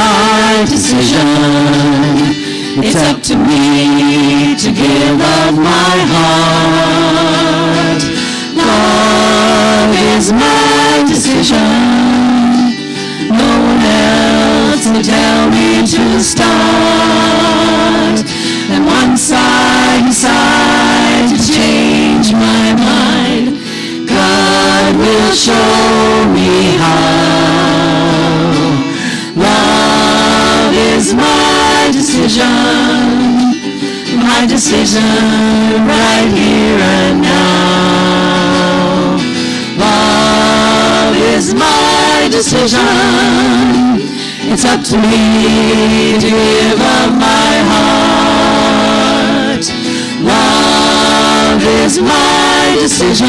my decision. It's up to me to give of my heart. Love is my decision. No one else will tell me to start. And once I decide to change my mind, God will show me how. Love is my decision right here and now. Love is my decision. It's up to me to give up my heart. Love is my decision.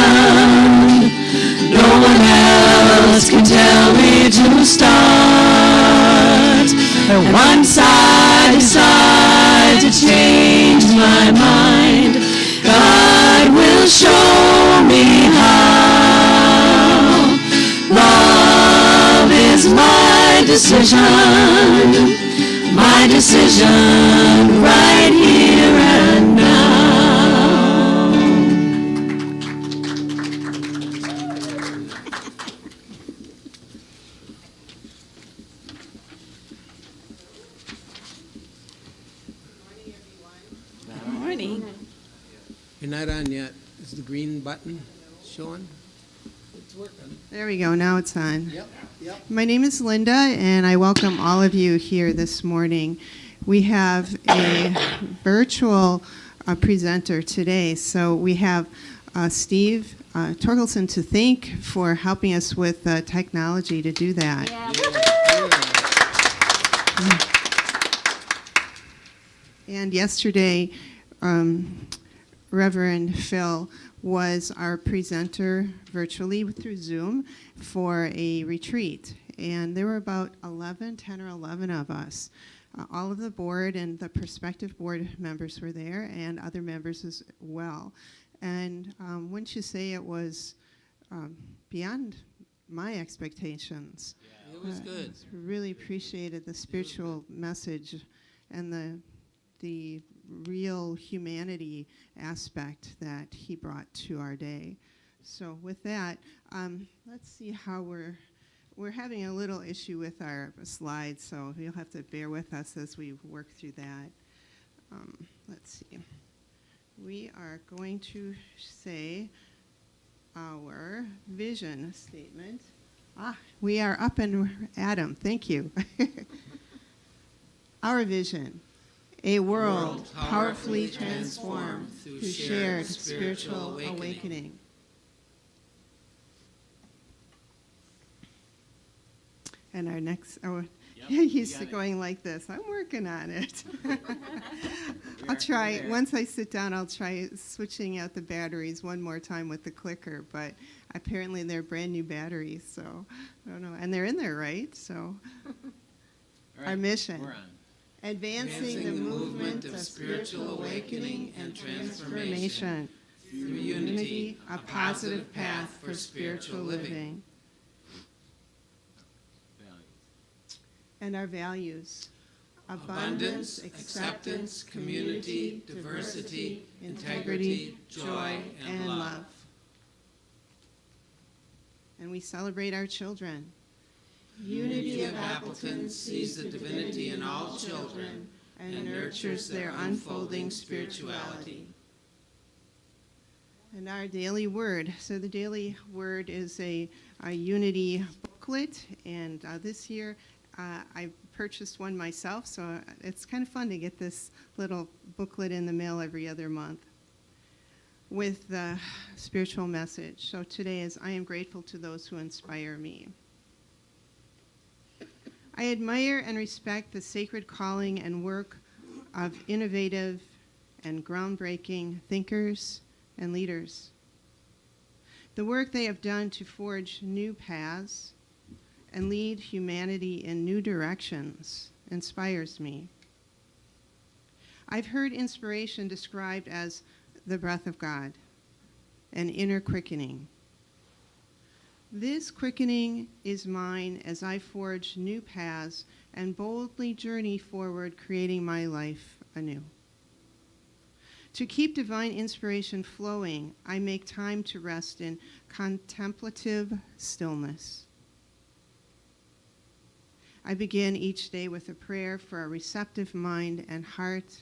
No one else can tell me to start. And once I decide to change my mind, God will show me how. Love is my decision right here and now. Good morning. You're not on yet. Is the green button showing? It's working. There we go. Now it's on. Yep. My name is Linda, and I welcome all of you here this morning. We have a virtual presenter today. So we have Steve Torkelson to thank for helping us with technology to do that. And yesterday, Reverend Phil was our presenter virtually through Zoom for a retreat. And there were about 10 or 11 of us. All of the board and the prospective board members were there, and other members as well. And wouldn't you say it was beyond my expectations? Yeah, it was good. Really appreciated the spiritual message and the real humanity aspect that he brought to our day. So with that, let's see how we're having a little issue with our slides, so you'll have to bear with us as we work through that. Let's see. We are going to say our vision statement. We are up and Adam. Thank you. Our vision. A world powerfully transformed through shared spiritual awakening. And our next, he's going like this. I'm working on it. I'll try, once I sit down, I'll try switching out the batteries one more time with the clicker, but apparently they're brand new batteries, so I don't know. And they're in there, right? So our mission. We're on. Advancing the movement of spiritual awakening and transformation through unity, a positive path for spiritual living. And our values. Abundance, acceptance, community, diversity, integrity, joy, and love. And we celebrate our children. Unity of Appleton sees the divinity in all children and nurtures their unfolding spirituality. And our daily word. So the daily word is a unity booklet, and this year I purchased one myself, so it's kind of fun to get this little booklet in the mail every other month with the spiritual message. So today is, I am grateful to those who inspire me. I admire and respect the sacred calling and work of innovative and groundbreaking thinkers and leaders. The work they have done to forge new paths and lead humanity in new directions inspires me. I've heard inspiration described as the breath of God, an inner quickening. This quickening is mine as I forge new paths and boldly journey forward, creating my life anew. To keep divine inspiration flowing, I make time to rest in contemplative stillness. I begin each day with a prayer for a receptive mind and heart.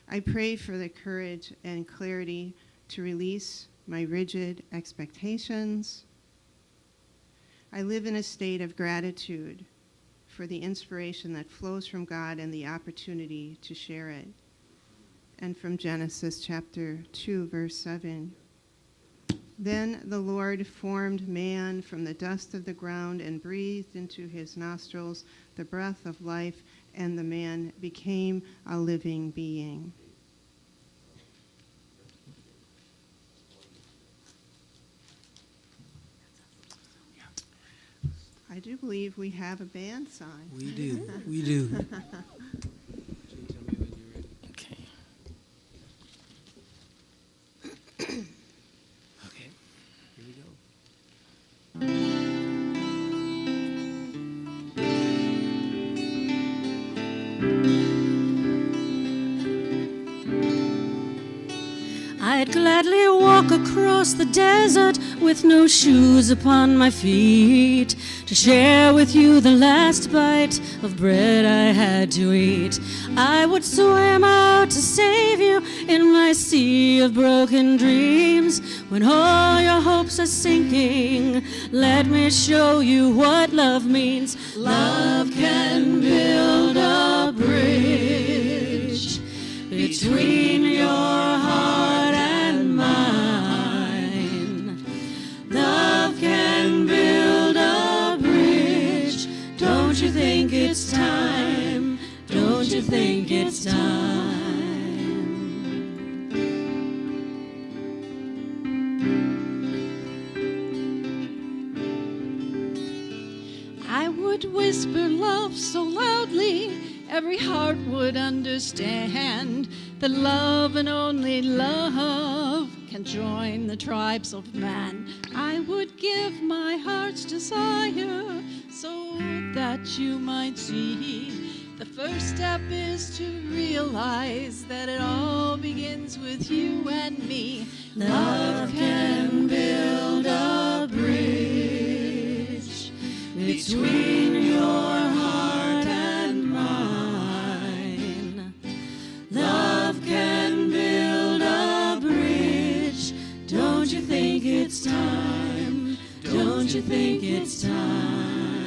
I pray for the courage and clarity to release my rigid expectations. I live in a state of gratitude for the inspiration that flows from God and the opportunity to share it. And from Genesis chapter 2, verse 7. Then the Lord formed man from the dust of the ground and breathed into his nostrils the breath of life, and the man became a living being. I do believe we have a band sign. We do. We do. Okay. Okay. Here we go. I'd gladly walk across the desert with no shoes upon my feet to share with you the last bite of bread I had to eat. I would swim out to save you in my sea of broken dreams. When all your hopes are sinking, let me show you what love means. Love can build a bridge between your heart and mine. Love can build a bridge. Don't you think it's time? Don't you think it's time? I would whisper love so loudly every heart would understand that love and only love can join the tribes of man. I would give my heart's desire so that you might see. The first step is to realize that it all begins with you and me. Love can build a bridge between your heart and mine. Love can build a bridge. Don't you think it's time? Don't you think it's time?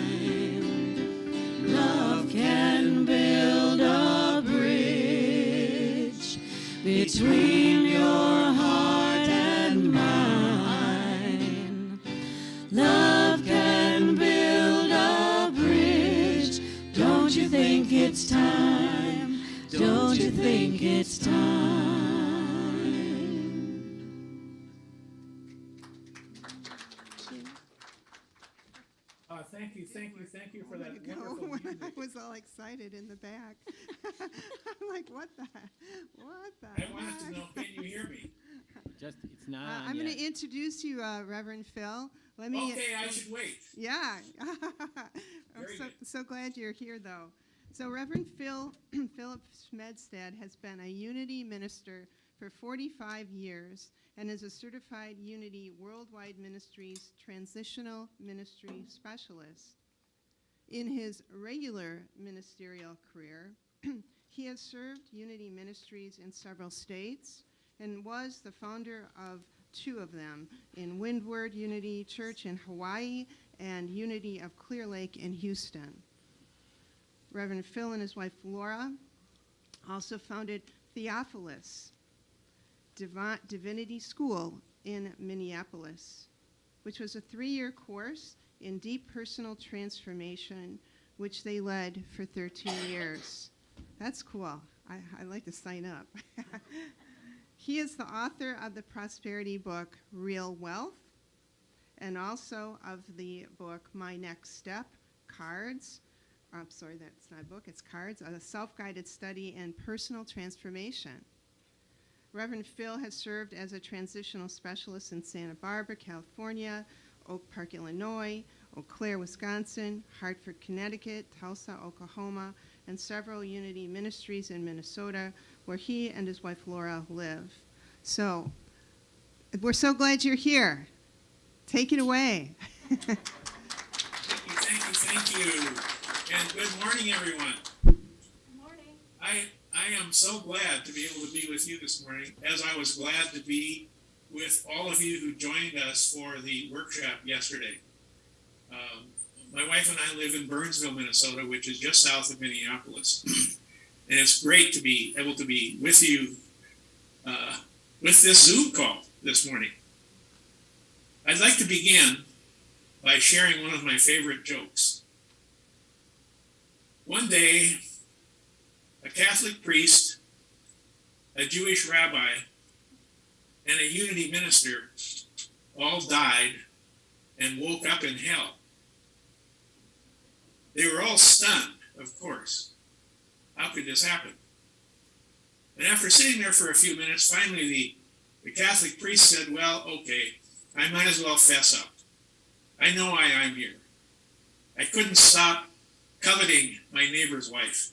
Love can build a bridge between your heart and mine. Love can build a bridge. Don't you think it's time? Don't you think it's time? Thank you for that Way to go. wonderful When music. I was all excited in the back. I'm like, what the? I wanted to know, can you hear me? Just, it's not on I'm going yet. to introduce you, Reverend Phil. Let me. Okay, I should wait. Yeah. I'm Very good. so glad you're here, though. So Reverend Phillip Smedstad has been a Unity minister for 45 years and is a certified Unity Worldwide Ministries Transitional Ministry Specialist. In his regular ministerial career, he has served Unity Ministries in several states and was the founder of two of them in Windward Unity Church in Hawaii and Unity of Clear Lake in Houston. Reverend Phil and his wife Lura also founded Theophilus Divinity School in Minneapolis, which was a 3-year course in deep personal transformation, which they led for 13 years. That's cool. I'd like to sign up. He is the author of the prosperity book, Real Wealth, and also of the book, My Next Step, Cards. I'm sorry, that's not a book, it's Cards, a self-guided study in personal transformation. Reverend Phil has served as a transitional specialist in Santa Barbara, California, Oak Park, Illinois, Eau Claire, Wisconsin, Hartford, Connecticut, Tulsa, Oklahoma, and several Unity Ministries in Minnesota, where he and his wife Lura live. So, we're so glad you're here. Take it away. Thank you. And good morning, everyone. Good morning. I am so glad to be able to be with you this morning, as I was glad to be with all of you who joined us for the workshop yesterday. My wife and I live in Burnsville, Minnesota, which is just south of Minneapolis. And it's great to be able to be with you with this Zoom call this morning. I'd like to begin by sharing one of my favorite jokes. One day, a Catholic priest, a Jewish rabbi, and a Unity minister all died and woke up in hell. They were all stunned, of course. How could this happen? And after sitting there for a few minutes, finally the Catholic priest said, well, okay, I might as well fess up. I know why I'm here. I couldn't stop coveting my neighbor's wife.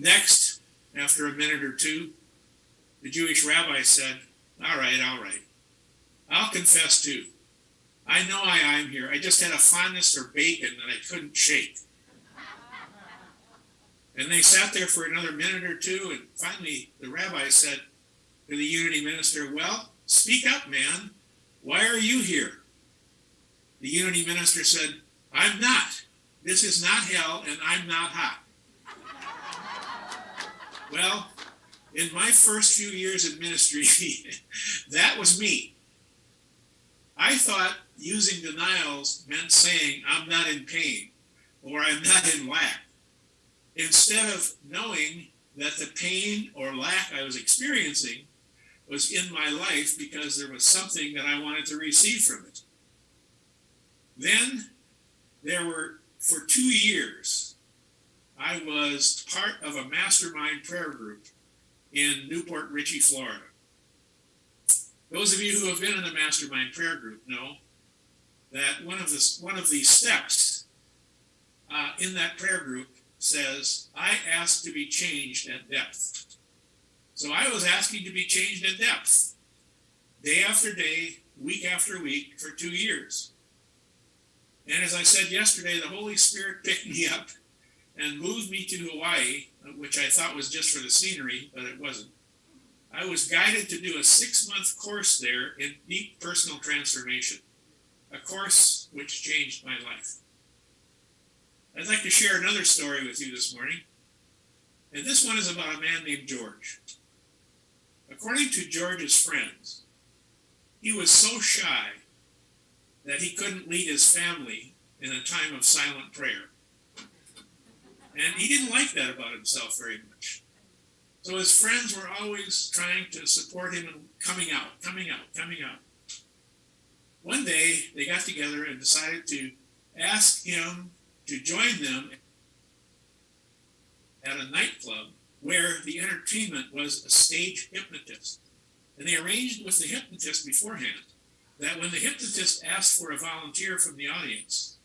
Next, after a minute or two, the Jewish rabbi said, all right. I'll confess too. I know why I'm here. I just had a fondness for bacon that I couldn't shake. And they sat there for another minute or two, and finally the rabbi said to the Unity minister, well, speak up, man. Why are you here? The Unity minister said, I'm not. This is not hell, and I'm not hot. Well, in my first few years in ministry, that was me. I thought using denials meant saying, I'm not in pain, or I'm not in lack, instead of knowing that the pain or lack I was experiencing was in my life because there was something that I wanted to receive from it. Then for 2 years, I was part of a mastermind prayer group in Newport Richey, Florida. Those of you who have been in a mastermind prayer group know that one of the steps in that prayer group says, I ask to be changed at depth. So I was asking to be changed at depth, day after day, week after week, for 2 years. And as I said yesterday, the Holy Spirit picked me up and moved me to Hawaii, which I thought was just for the scenery, but it wasn't. I was guided to do a 6-month course there in deep personal transformation, a course which changed my life. I'd like to share another story with you this morning, and this one is about a man named George. According to George's friends, he was so shy that he couldn't lead his family in a time of silent prayer. And he didn't like that about himself very much. So his friends were always trying to support him in coming out. One day, they got together and decided to ask him to join them at a nightclub where the entertainment was a stage hypnotist. And they arranged with the hypnotist beforehand that when the hypnotist asked for a volunteer from the audience,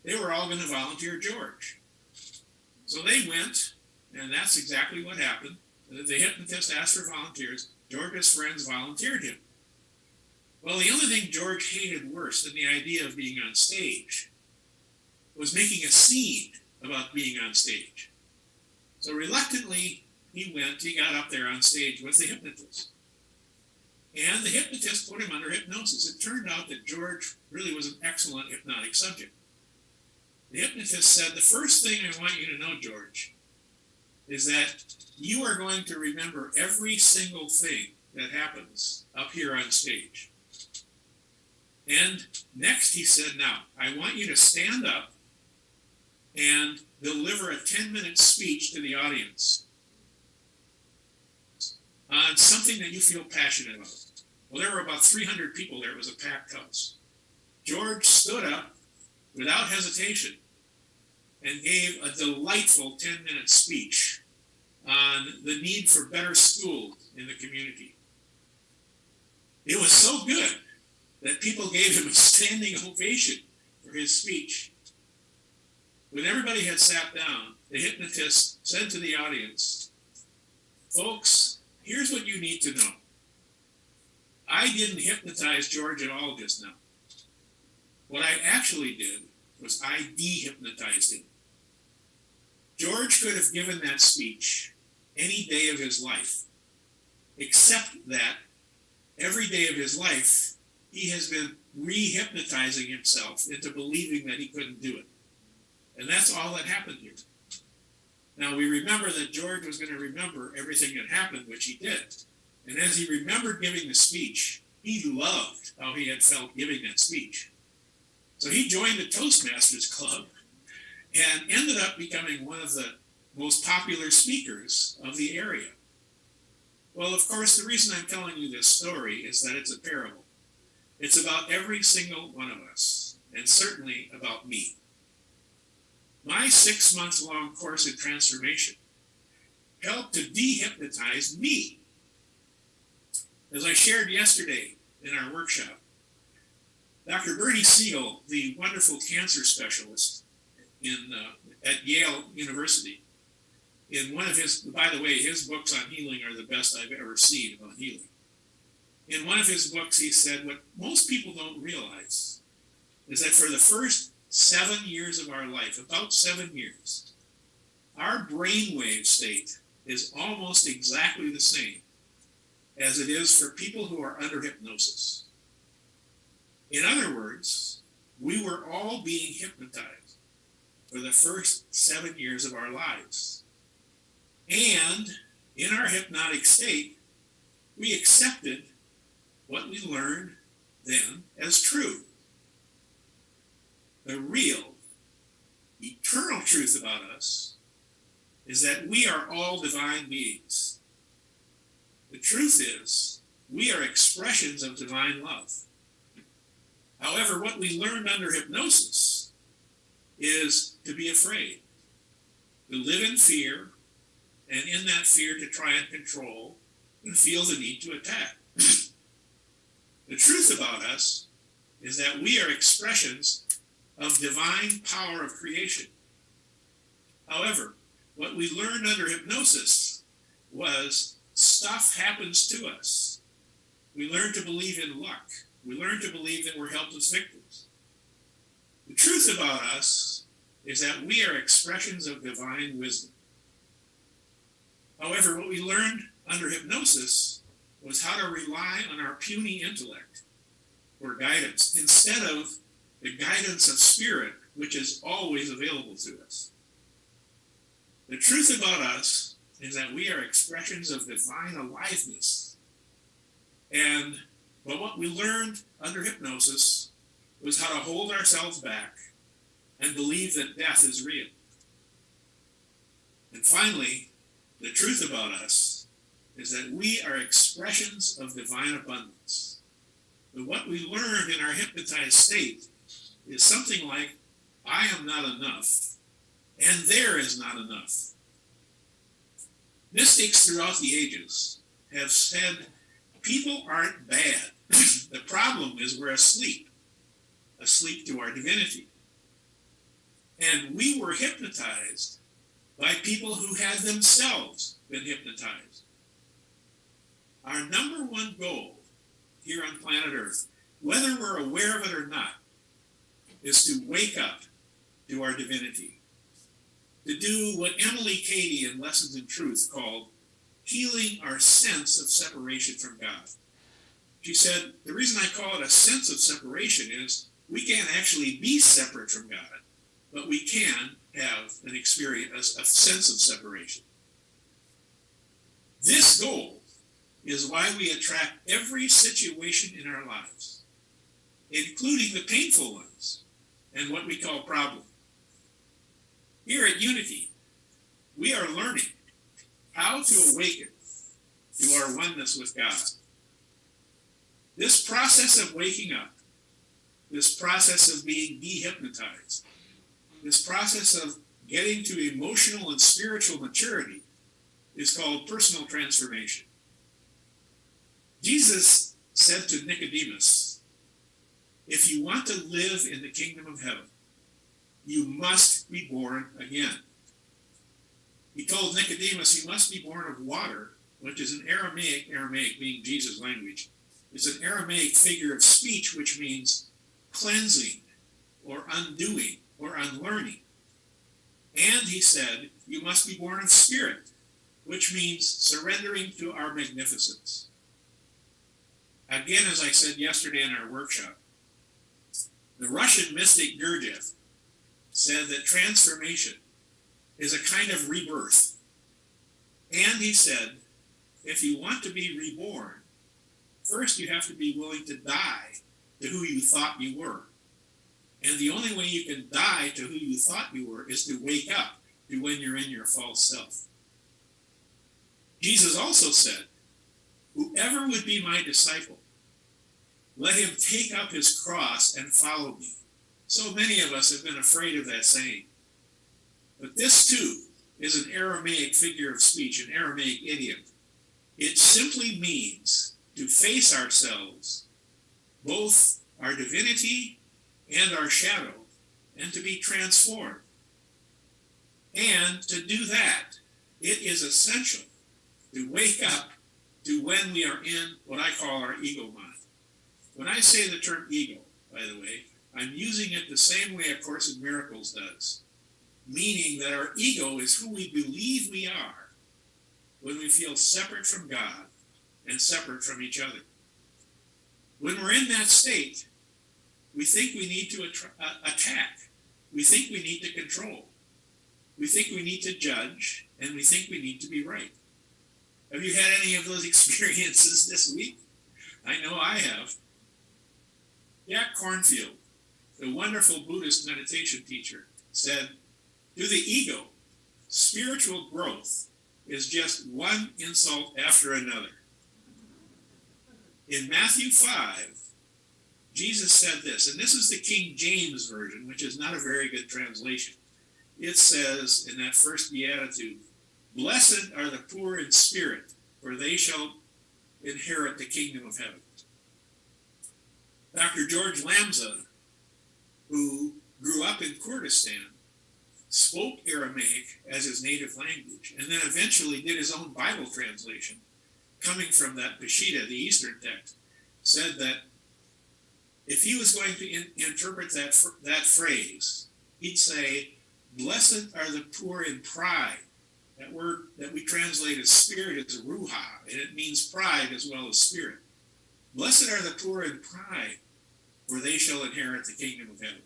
they were all going to volunteer George. So they went, and that's exactly what happened. The hypnotist asked for volunteers. George's friends volunteered him. Well, the only thing George hated worse than the idea of being on stage was making a scene about being on stage. So reluctantly, he got up there on stage with the hypnotist. And the hypnotist put him under hypnosis. It turned out that George really was an excellent hypnotic subject. The hypnotist said, the first thing I want you to know, George, is that you are going to remember every single thing that happens up here on stage. And next he said, now, I want you to stand up and deliver a 10-minute speech to the audience on something that you feel passionate about. Well, there were about 300 people there. It was a packed house. George stood up without hesitation and gave a delightful 10-minute speech on the need for better schools in the community. It was so good that people gave him a standing ovation for his speech. When everybody had sat down, the hypnotist said to the audience, "Folks, here's what you need to know. I didn't hypnotize George at all just now. What I actually did was I de-hypnotized him. George could have given that speech any day of his life, except that every day of his life, he has been re-hypnotizing himself into believing that he couldn't do it. And that's all that happened here. Now, we remember that George was going to remember everything that happened, which he did. And as he remembered giving the speech, he loved how he had felt giving that speech. So he joined the Toastmasters Club and ended up becoming one of the most popular speakers of the area. Well, of course, the reason I'm telling you this story is that it's a parable. It's about every single one of us, and certainly about me. My 6-month-long course in transformation helped to de-hypnotize me. As I shared yesterday in our workshop, Dr. Bernie Siegel, the wonderful cancer specialist at Yale University, in one of his, by the way, his books on healing are the best I've ever seen about healing. In one of his books, he said, what most people don't realize is that for the first 7 years of our life, about 7 years, our brainwave state is almost exactly the same as it is for people who are under hypnosis. In other words, we were all being hypnotized for the first 7 years of our lives. And in our hypnotic state, we accepted what we learned then as true. The real, eternal truth about us is that we are all divine beings. The truth is, we are expressions of divine love. However, what we learned under hypnosis is to be afraid, to live in fear, and in that fear to try and control and feel the need to attack. The truth about us is that we are expressions of divine power of creation. However, what we learned under hypnosis was stuff happens to us. We learn to believe in luck. We learn to believe that we're helpless victims. The truth about us is that we are expressions of divine wisdom. However, what we learned under hypnosis was how to rely on our puny intellect for guidance instead of the guidance of spirit, which is always available to us. The truth about us is that we are expressions of divine aliveness. But what we learned under hypnosis was how to hold ourselves back and believe that death is real. And finally, the truth about us is that we are expressions of divine abundance. But what we learned in our hypnotized state is something like, I am not enough, and there is not enough. Mystics throughout the ages have said, people aren't bad. The problem is we're asleep to our divinity. And we were hypnotized by people who had themselves been hypnotized. Our number one goal here on planet Earth, whether we're aware of it or not, is to wake up to our divinity. To do what Emily Cady in Lessons in Truth called healing our sense of separation from God. She said, the reason I call it a sense of separation is we can't actually be separate from God, but we can have an experience, a sense of separation. This goal is why we attract every situation in our lives, including the painful ones and what we call problems. Here at Unity, we are learning how to awaken to our oneness with God. This process of waking up, this process of being this process of getting to emotional and spiritual maturity is called personal transformation. Jesus said to Nicodemus, if you want to live in the kingdom of heaven, you must be born again. He told Nicodemus, you must be born of water, which is an Aramaic being Jesus' language. It's an Aramaic figure of speech, which means cleansing or undoing or unlearning. And he said, you must be born of spirit, which means surrendering to our magnificence. Again, as I said yesterday in our workshop, the Russian mystic Gurdjieff said that transformation is a kind of rebirth. And he said, if you want to be reborn, first you have to be willing to die to who you thought you were. And the only way you can die to who you thought you were is to wake up to when you're in your false self. Jesus also said, whoever would be my disciple, let him take up his cross and follow me. So many of us have been afraid of that saying. But this too is an Aramaic figure of speech, an Aramaic idiom. It simply means to face ourselves, both our divinity and our shadow, and to be transformed. And to do that, it is essential to wake up to when we are in what I call our ego mind. When I say the term ego, by the way, I'm using it the same way A Course in Miracles does, meaning that our ego is who we believe we are when we feel separate from God and separate from each other. When we're in that state, we think we need to attack. We think we need to control. We think we need to judge, and we think we need to be right. Have you had any of those experiences this week? I know I have. Jack Kornfield, the wonderful Buddhist meditation teacher, said, to the ego, spiritual growth is just one insult after another. In Matthew 5, Jesus said this, and this is the King James Version, which is not a very good translation. It says in that first beatitude, blessed are the poor in spirit, for they shall inherit the kingdom of heaven. Dr. George Lamza, who grew up in Kurdistan, spoke Aramaic as his native language, and then eventually did his own Bible translation, coming from that Peshitta, the Eastern text, said that if he was going to interpret that phrase, he'd say, blessed are the poor in pride. That word that we translate as spirit is ruha, and it means pride as well as spirit. Blessed are the poor in pride, for they shall inherit the kingdom of heaven.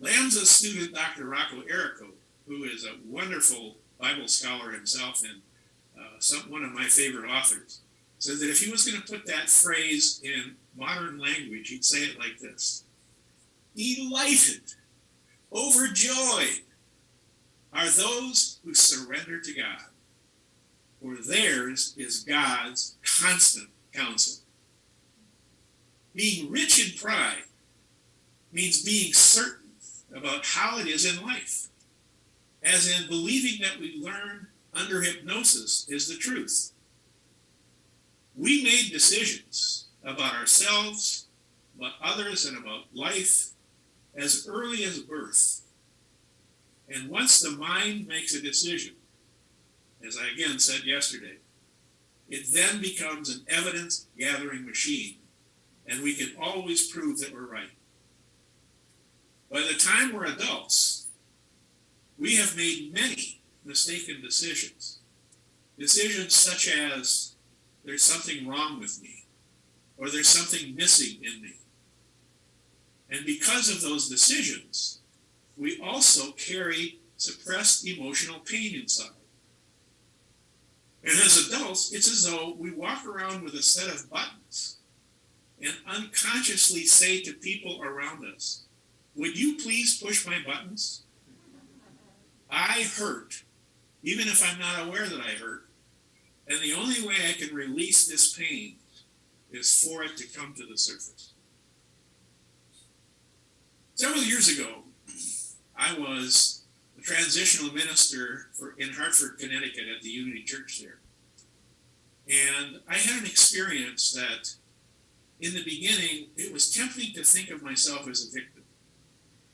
Lamza's student, Dr. Rocco Errico, who is a wonderful Bible scholar himself and one of my favorite authors, said that if he was going to put that phrase in modern language, he'd say it like this: delighted, overjoyed are those who surrender to God, for theirs is God's constant counsel. Being rich in pride means being certain about how it is in life, as in believing that we learn under hypnosis is the truth. We made decisions about ourselves, about others, and about life as early as birth. And once the mind makes a decision, as I again said yesterday, it then becomes an evidence-gathering machine, and we can always prove that we're right. By the time we're adults, we have made many mistaken decisions. Decisions such as, there's something wrong with me, or there's something missing in me. And because of those decisions, we also carry suppressed emotional pain inside. And as adults, it's as though we walk around with a set of buttons and unconsciously say to people around us, would you please push my buttons? I hurt, even if I'm not aware that I hurt. And the only way I can release this pain is for it to come to the surface. Several years ago, I was a transitional minister in Hartford, Connecticut at the Unity Church there. And I had an experience that in the beginning, it was tempting to think of myself as a victim.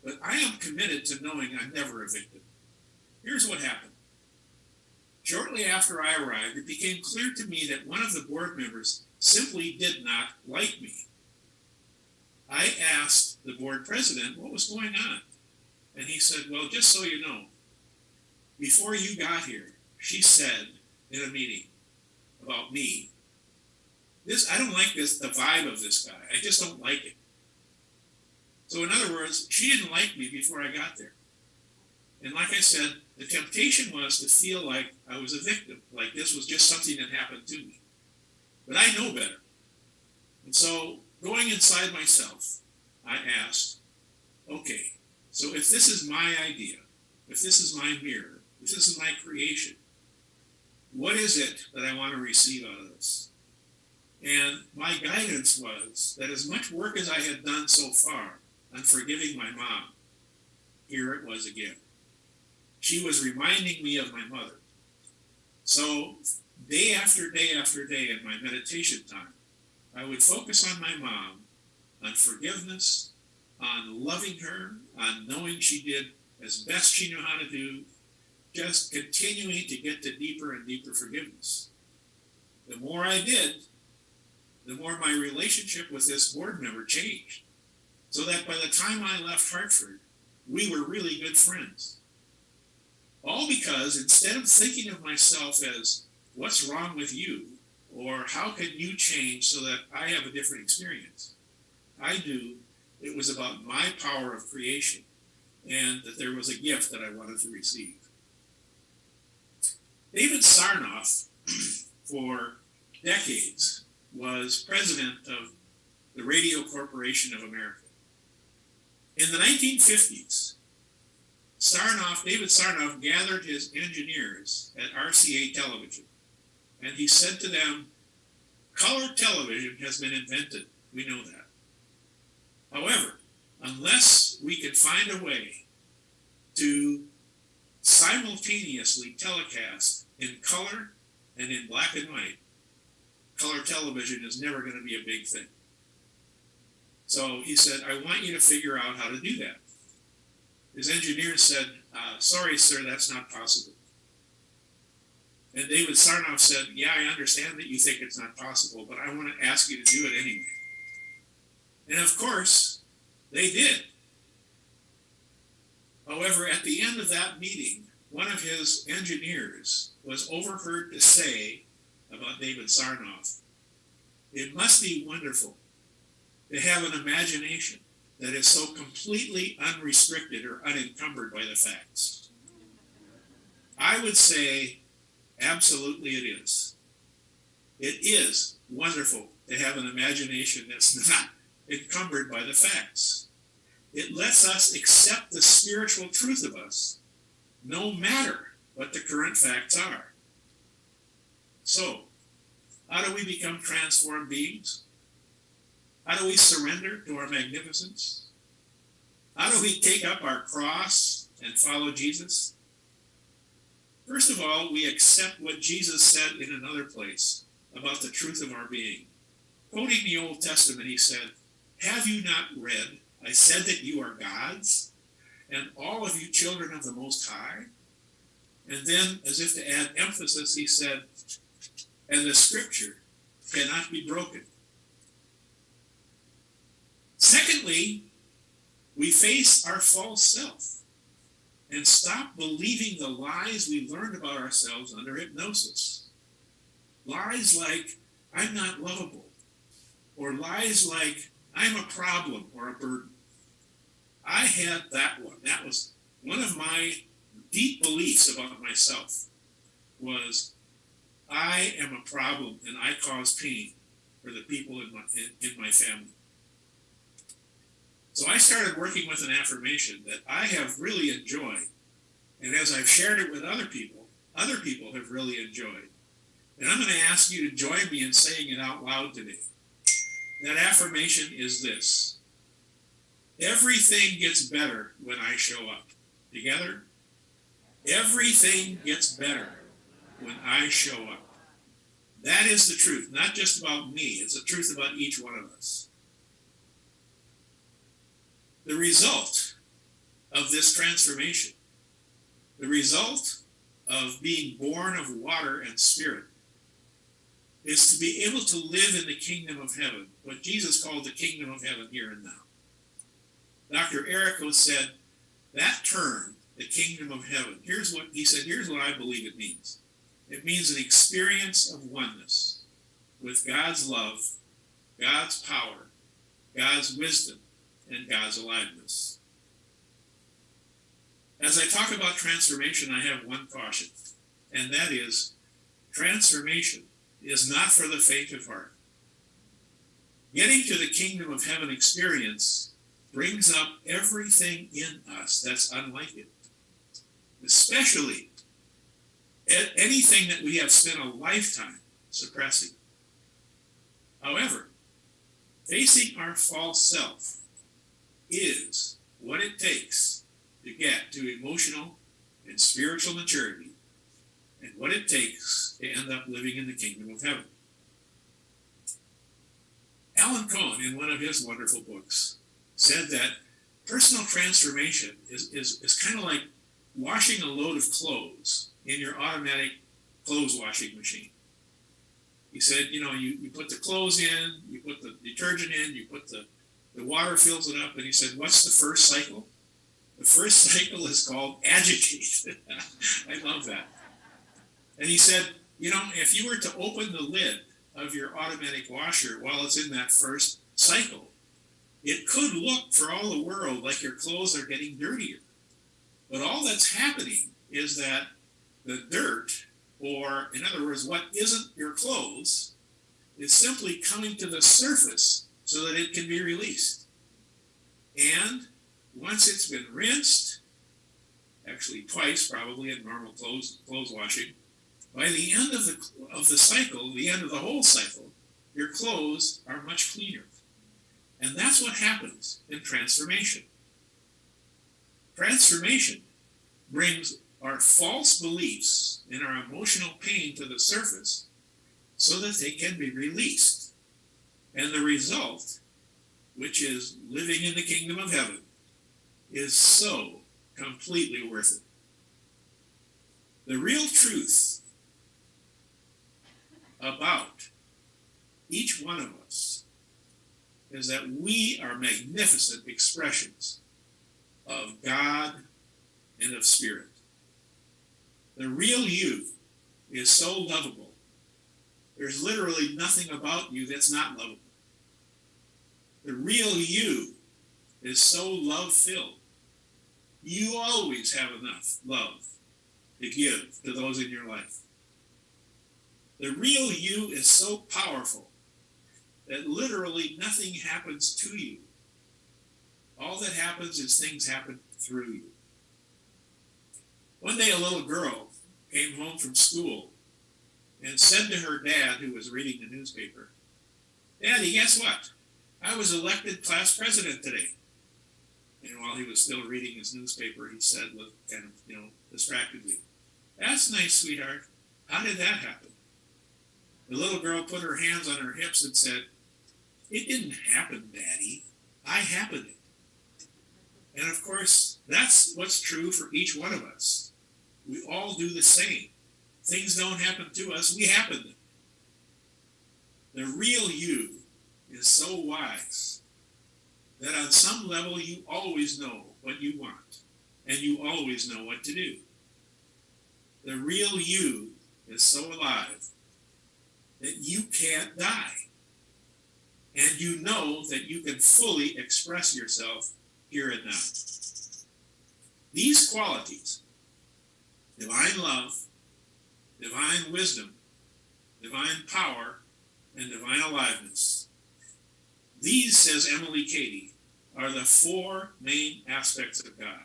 But I am committed to knowing I'm never a victim. Here's what happened. Shortly after I arrived, it became clear to me that one of the board members simply did not like me. I asked the board president what was going on. And he said, well, just so you know, before you got here, she said in a meeting about me, I don't like the vibe of this guy. I just don't like it. So in other words, she didn't like me before I got there. And like I said, the temptation was to feel like I was a victim, like this was just something that happened to me. But I know better. And so going inside myself, I asked, okay, so if this is my idea, if this is my mirror, if this is my creation, what is it that I want to receive out of this? And my guidance was that as much work as I had done so far on forgiving my mom, here it was again. She was reminding me of my mother. So day after day after day in my meditation time, I would focus on my mom, on forgiveness, on loving her, on knowing she did as best she knew how to do, just continuing to get to deeper and deeper forgiveness. The more I did, the more my relationship with this board member changed. So that by the time I left Hartford, we were really good friends. All because instead of thinking of myself as, what's wrong with you? Or how can you change so that I have a different experience? I knew it was about my power of creation and that there was a gift that I wanted to receive. David Sarnoff, for decades, was president of the Radio Corporation of America. In the 1950s, David Sarnoff gathered his engineers at RCA Television, and he said to them, color television has been invented. We know that. However, unless we can find a way to simultaneously telecast in color and in black and white, color television is never going to be a big thing. So he said, I want you to figure out how to do that. His engineers said, sorry, sir, that's not possible. And David Sarnoff said, yeah, I understand that you think it's not possible, but I want to ask you to do it anyway. And of course, they did. However, at the end of that meeting, one of his engineers was overheard to say about David Sarnoff, it must be wonderful to have an imagination that is so completely unrestricted or unencumbered by the facts. I would say, absolutely it is. It is wonderful to have an imagination that's not encumbered by the facts. It lets us accept the spiritual truth of us, no matter what the current facts are. So, how do we become transformed beings? How do we surrender to our magnificence? How do we take up our cross and follow Jesus? First of all, we accept what Jesus said in another place about the truth of our being. Quoting the Old Testament, he said, have you not read, I said that you are gods, and all of you children of the Most High? And then, as if to add emphasis, he said, and the scripture cannot be broken. Secondly, we face our false self and stop believing the lies we learned about ourselves under hypnosis. Lies like, I'm not lovable, or lies like, I'm a problem or a burden. I had that one. That was one of my deep beliefs about myself, was I am a problem and I cause pain for the people in my family. So I started working with an affirmation that I have really enjoyed. And as I've shared it with other people have really enjoyed. And I'm going to ask you to join me in saying it out loud today. That affirmation is this: everything gets better when I show up. Together, Everything gets better when I show up. That is the truth, not just about me. It's the truth about each one of us. The result of this transformation, the result of being born of water and spirit, is to be able to live in the kingdom of heaven, what Jesus called the kingdom of heaven here and now. Dr. Errico said that term, the kingdom of heaven, here's what he said, here's what I believe it means. It means an experience of oneness with God's love, God's power, God's wisdom, and God's aliveness. As I talk about transformation, I have one caution, and that is transformation is not for the faint of heart. Getting to the kingdom of heaven experience brings up everything in us that's unlike it, especially anything that we have spent a lifetime suppressing. However, facing our false self is what it takes to get to emotional and spiritual maturity, and what it takes to end up living in the kingdom of heaven. Alan Cohen, in one of his wonderful books, said that personal transformation is kind of like washing a load of clothes in your automatic clothes washing machine. He said, you put the clothes in, you put the detergent in, you put the water fills it up, and he said, what's the first cycle? The first cycle is called agitate. I love that. And he said, if you were to open the lid of your automatic washer while it's in that first cycle, it could look for all the world like your clothes are getting dirtier. But all that's happening is that the dirt, or in other words, what isn't your clothes, is simply coming to the surface so that it can be released. And once it's been rinsed, actually twice probably in normal clothes washing, by the end of the cycle, the end of the whole cycle, your clothes are much cleaner. And that's what happens in transformation. Transformation brings our false beliefs and our emotional pain to the surface so that they can be released. And the result, which is living in the kingdom of heaven, is so completely worth it. The real truth about each one of us is that we are magnificent expressions of God and of spirit. The real you is so lovable. There's literally nothing about you that's not lovable. The real you is so love-filled. You always have enough love to give to those in your life. The real you is so powerful that literally nothing happens to you. All that happens is things happen through you. One day a little girl came home from school and said to her dad, who was reading the newspaper, "Daddy, guess what? I was elected class president today." And while he was still reading his newspaper, he said, kind of, distractedly, "That's nice, sweetheart. How did that happen?" The little girl put her hands on her hips and said, "It didn't happen, Daddy. I happened it." And of course, that's what's true for each one of us. We all do the same. Things don't happen to us, we happen them. The real you is so wise that on some level you always know what you want, and you always know what to do. The real you is so alive that you can't die, and you know that you can fully express yourself here and now. These qualities, divine love, divine wisdom, divine power, and divine aliveness, these, says Emily Cady, are the four main aspects of God.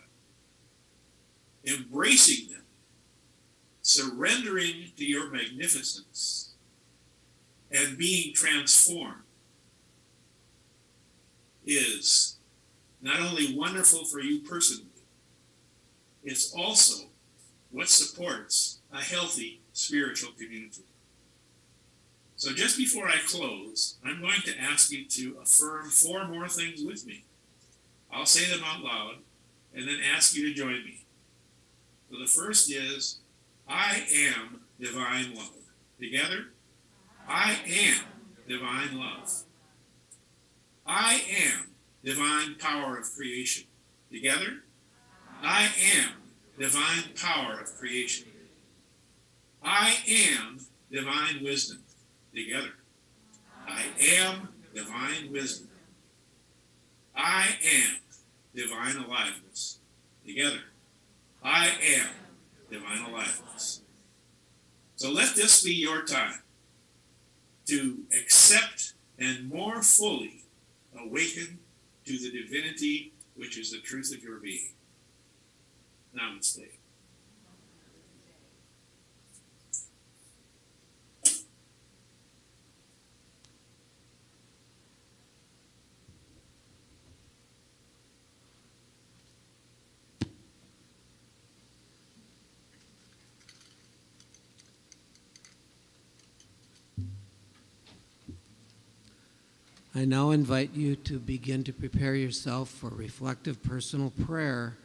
Embracing them, surrendering to your magnificence, and being transformed is not only wonderful for you personally, it's also what supports a healthy spiritual community. So just before I close, I'm going to ask you to affirm 4 more things with me. I'll say them out loud and then ask you to join me. So the first is, I am divine love. Together, I am divine love. I am divine power of creation. Together, I am divine power of creation. I am divine wisdom. Together, I am divine wisdom. I am divine aliveness. Together, I am divine aliveness. So let this be your time to accept and more fully awaken to the divinity which is the truth of your being. Namaste. I now invite you to begin to prepare yourself for reflective personal prayer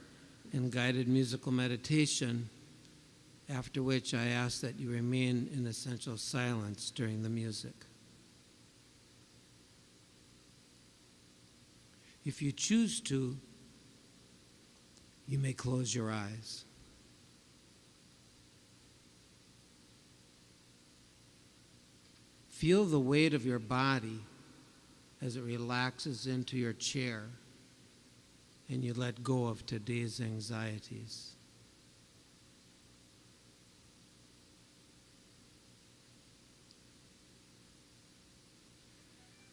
and guided musical meditation, after which I ask that you remain in essential silence during the music. If you choose to, you may close your eyes. Feel the weight of your body as it relaxes into your chair and you let go of today's anxieties.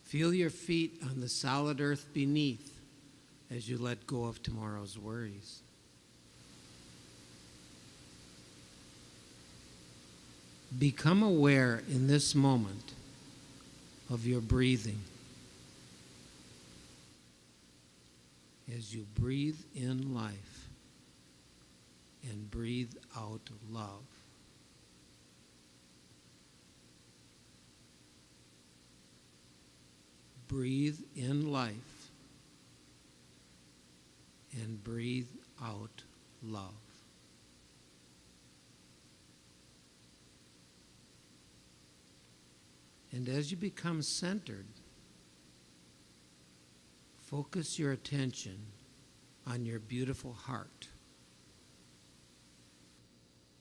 Feel your feet on the solid earth beneath as you let go of tomorrow's worries. Become aware in this moment of your breathing. As you breathe in life and breathe out love. Breathe in life and breathe out love. And as you become centered, focus your attention on your beautiful heart,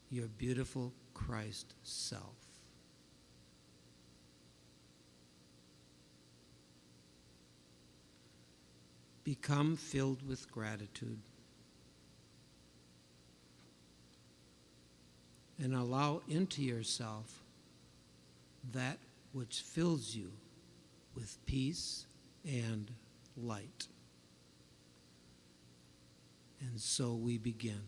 your beautiful Christ self. Become filled with gratitude and allow into yourself that which fills you with peace and light. And so we begin.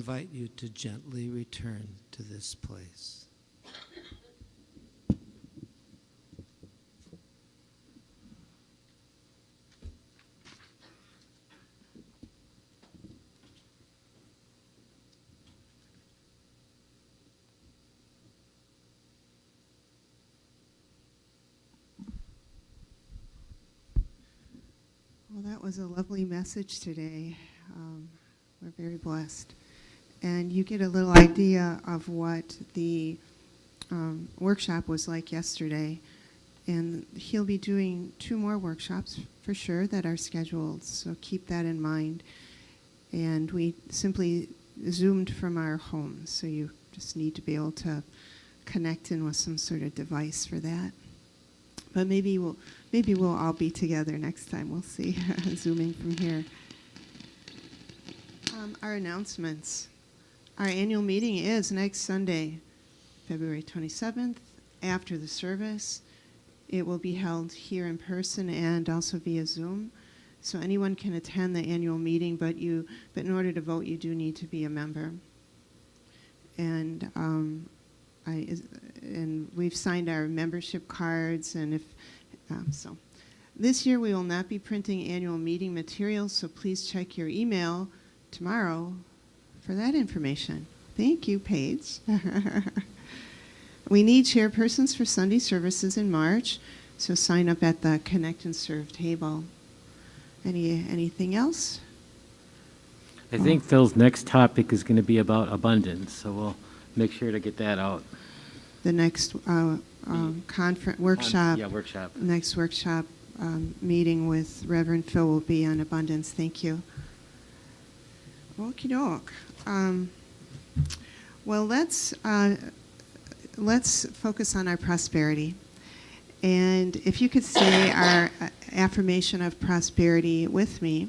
invite you to gently return to this place. Well, that was a lovely message today. We're very blessed. And you get a little idea of what the workshop was like yesterday. And he'll be doing 2 more workshops for sure that are scheduled, so keep that in mind. And we simply Zoomed from our homes, so you just need to be able to connect in with some sort of device for that. But maybe we'll all be together next time. We'll see. Zooming from here. Our announcements. Our annual meeting is next Sunday, February 27th, after the service. It will be held here in person and also via Zoom. So anyone can attend the annual meeting, but in order to vote, you do need to be a member. And and we've signed our membership cards, and so. This year we will not be printing annual meeting materials, so please check your email tomorrow for that information. Thank you, Paige. We need chairpersons for Sunday services in March, so sign up at the Connect and Serve table. Anything else? I think Phil's next topic is going to be about abundance, so we'll make sure to get that out. The next conference workshop. Workshop. Next workshop meeting with Reverend Phil will be on abundance. Thank you. Okie doke. Well, let's focus on our prosperity. And if you could say our affirmation of prosperity with me.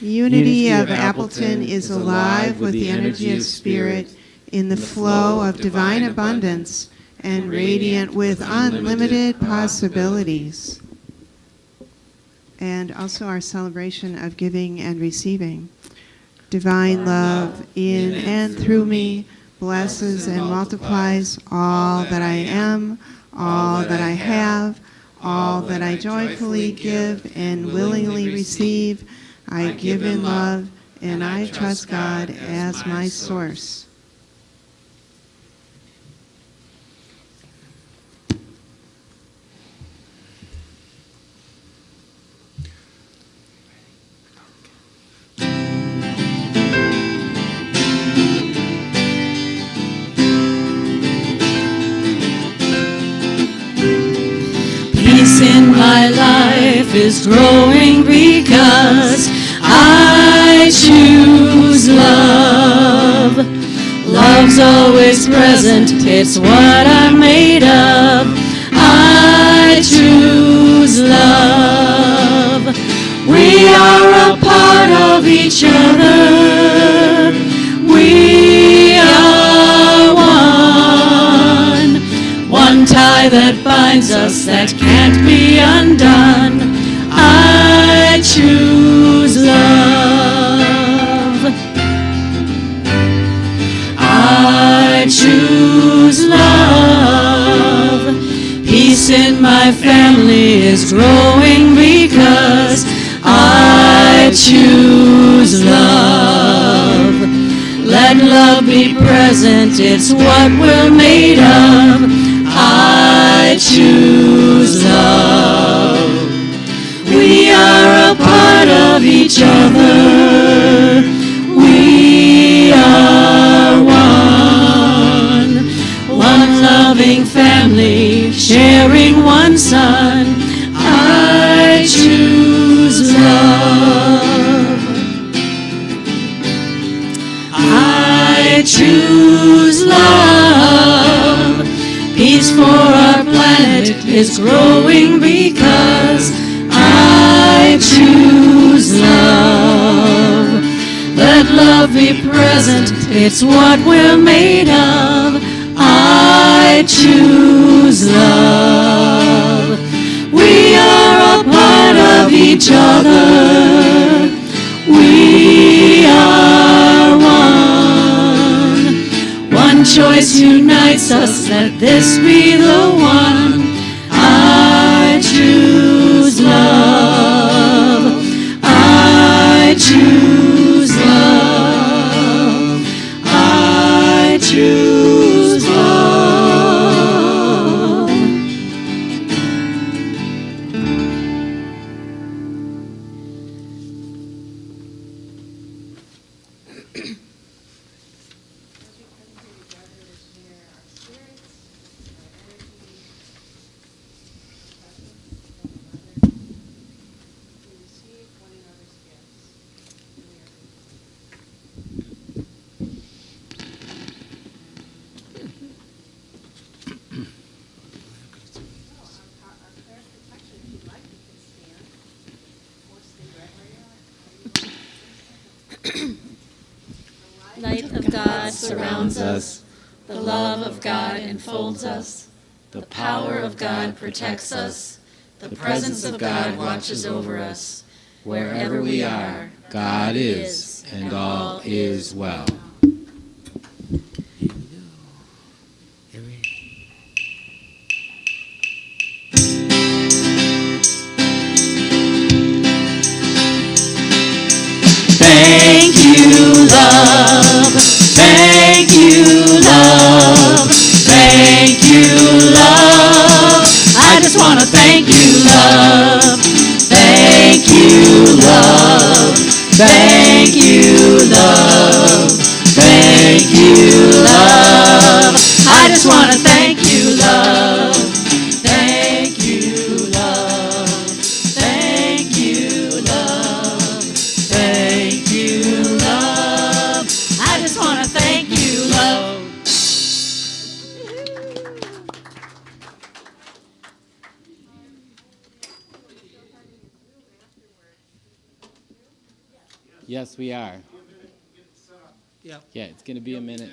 Unity of Appleton is alive with the energy of spirit in the flow of divine abundance and radiant with unlimited possibilities. And also our celebration of giving and receiving. Divine love in and through me blesses and multiplies all that I am, all that I have, all that I joyfully give and willingly receive. I give in love, and I trust God as my source. Peace in my life is growing because I choose love. Love's always present, it's what I'm made of. I choose love. We are a part of each other. We are one. One tie that binds us that can't be undone. I choose love. I choose love. Peace in my family is growing because I choose love. Let love be present, it's what we're made of. I choose love. We are a part of each other. We are one. One loving family, sharing one son. I choose love. I choose love. Peace for our planet is growing because I choose love. Let love be present, it's what we're made of. I choose love. We are a part of each other. We are one. invites us, let this be the one. I choose love. I choose love. I choose love. Light of God surrounds us. The love of God enfolds us. The power of God protects us. The presence of God watches over us. Wherever we are, God is, and all is well. Thank you, love. Thank you, love. Thank you, love. I just want to thank you, love. Thank you, love. Thank you, love. Thank you, love. I just want to thank you, love. Thank you, love. Thank you, love. Thank you, love. I just want to thank you, love. Yes, we are. Yep. Yeah, it's going to be a minute.